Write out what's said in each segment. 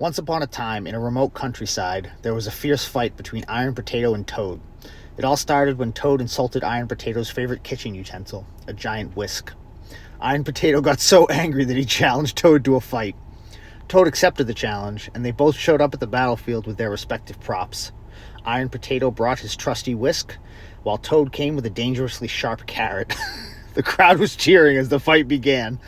Once upon a time, in a remote countryside, there was a fierce fight between Iron Potato and Toad. It all started when Toad insulted Iron Potato's favorite kitchen utensil, a giant whisk. Iron Potato got so angry that he challenged Toad to a fight. Toad accepted the challenge, and they both showed up at the battlefield with their respective props. Iron Potato brought his trusty whisk, while Toad came with a dangerously sharp carrot. The crowd was cheering as the fight began.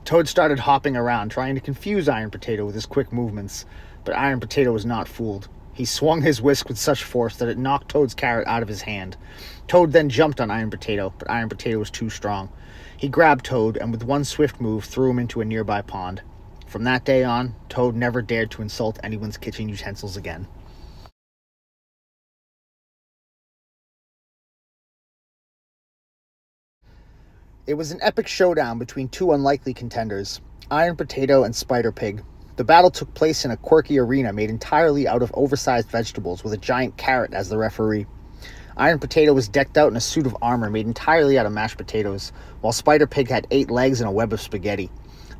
Toad started hopping around, trying to confuse Iron Potato with his quick movements, but Iron Potato was not fooled. He swung his whisk with such force that it knocked Toad's carrot out of his hand. Toad then jumped on Iron Potato, but Iron Potato was too strong. He grabbed Toad and with one swift move threw him into a nearby pond. From that day on, Toad never dared to insult anyone's kitchen utensils again. It was an epic showdown between two unlikely contenders, Iron Potato and Spider Pig. The battle took place in a quirky arena made entirely out of oversized vegetables with a giant carrot as the referee. Iron Potato was decked out in a suit of armor made entirely out of mashed potatoes, while Spider Pig had 8 legs and a web of spaghetti.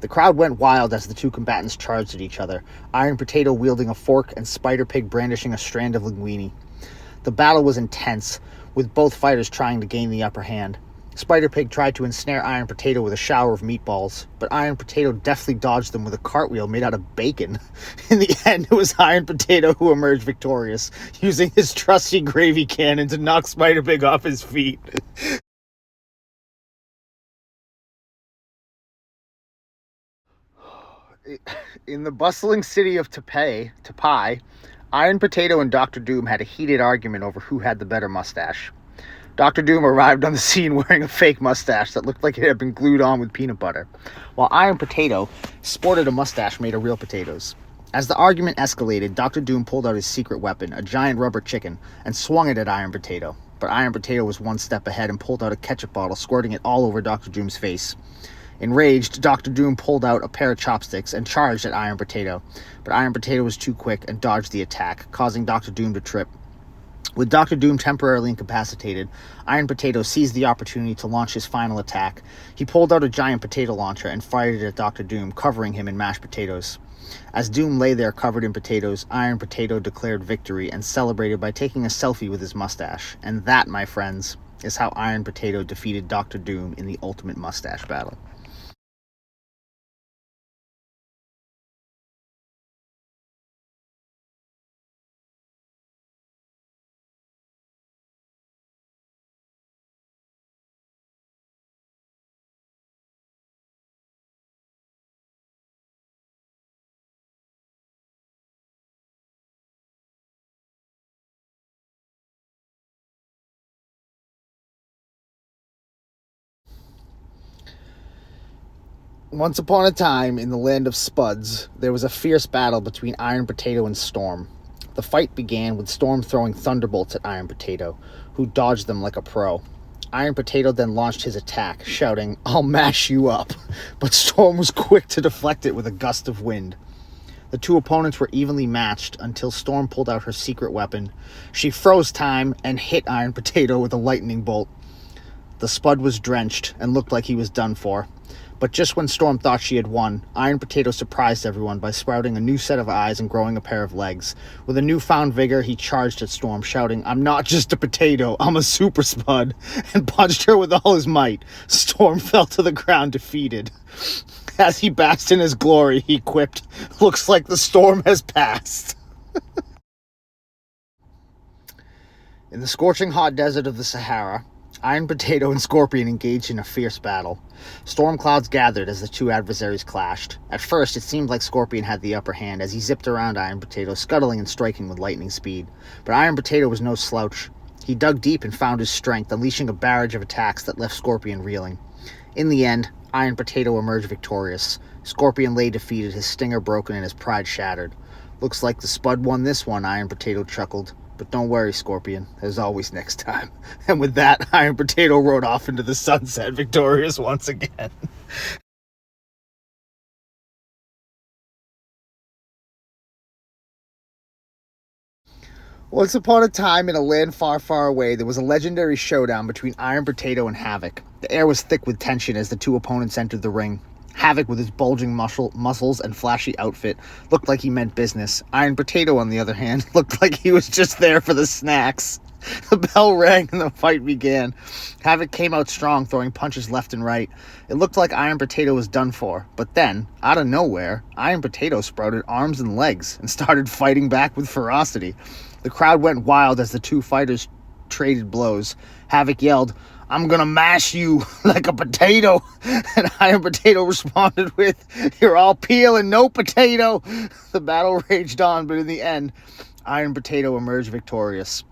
The crowd went wild as the two combatants charged at each other, Iron Potato wielding a fork and Spider Pig brandishing a strand of linguine. The battle was intense, with both fighters trying to gain the upper hand. Spider Pig tried to ensnare Iron Potato with a shower of meatballs, but Iron Potato deftly dodged them with a cartwheel made out of bacon. In the end, it was Iron Potato who emerged victorious, using his trusty gravy cannon to knock Spider Pig off his feet. In the bustling city of Tapai, Iron Potato and Dr. Doom had a heated argument over who had the better mustache. Dr. Doom arrived on the scene wearing a fake mustache that looked like it had been glued on with peanut butter, while Iron Potato sported a mustache made of real potatoes. As the argument escalated, Dr. Doom pulled out his secret weapon, a giant rubber chicken, and swung it at Iron Potato. But Iron Potato was one step ahead and pulled out a ketchup bottle, squirting it all over Dr. Doom's face. Enraged, Dr. Doom pulled out a pair of chopsticks and charged at Iron Potato, but Iron Potato was too quick and dodged the attack, causing Dr. Doom to trip. With Dr. Doom temporarily incapacitated, Iron Potato seized the opportunity to launch his final attack. He pulled out a giant potato launcher and fired it at Dr. Doom, covering him in mashed potatoes. As Doom lay there covered in potatoes, Iron Potato declared victory and celebrated by taking a selfie with his mustache. And that, my friends, is how Iron Potato defeated Dr. Doom in the ultimate mustache battle. Once upon a time, in the land of Spuds, there was a fierce battle between Iron Potato and Storm. The fight began with Storm throwing thunderbolts at Iron Potato, who dodged them like a pro. Iron Potato then launched his attack, shouting, "I'll mash you up," but Storm was quick to deflect it with a gust of wind. The two opponents were evenly matched until Storm pulled out her secret weapon. She froze time and hit Iron Potato with a lightning bolt. The Spud was drenched and looked like he was done for. But just when Storm thought she had won, Iron Potato surprised everyone by sprouting a new set of eyes and growing a pair of legs. With a newfound vigor, he charged at Storm, shouting, "I'm not just a potato, I'm a super Spud," and punched her with all his might. Storm fell to the ground defeated. As he basked in his glory, he quipped, "Looks like the storm has passed." In the scorching hot desert of the Sahara, Iron Potato and Scorpion engaged in a fierce battle. Storm clouds gathered as the two adversaries clashed. At first, it seemed like Scorpion had the upper hand as he zipped around Iron Potato, scuttling and striking with lightning speed. But Iron Potato was no slouch. He dug deep and found his strength, unleashing a barrage of attacks that left Scorpion reeling. In the end, Iron Potato emerged victorious. Scorpion lay defeated, his stinger broken and his pride shattered. "Looks like the Spud won this one," Iron Potato chuckled. "But don't worry, Scorpion. There's always next time." And with that, Iron Potato rode off into the sunset, victorious once again. Once upon a time, in a land far, far away, there was a legendary showdown between Iron Potato and Havoc. The air was thick with tension as the two opponents entered the ring. Havoc, with his bulging muscles and flashy outfit, looked like he meant business. Iron Potato, on the other hand, looked like he was just there for the snacks. The bell rang and the fight began. Havoc came out strong, throwing punches left and right. It looked like Iron Potato was done for, but then, out of nowhere, Iron Potato sprouted arms and legs and started fighting back with ferocity. The crowd went wild as the two fighters traded blows. Havoc yelled, "I'm gonna mash you like a potato." And Iron Potato responded with, "You're all peel and no potato." The battle raged on, but in the end, Iron Potato emerged victorious.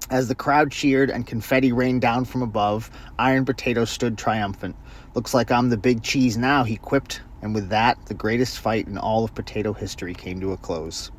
As the crowd cheered and confetti rained down from above, Iron Potato stood triumphant. "Looks like I'm the big cheese now," he quipped. And with that, the greatest fight in all of potato history came to a close.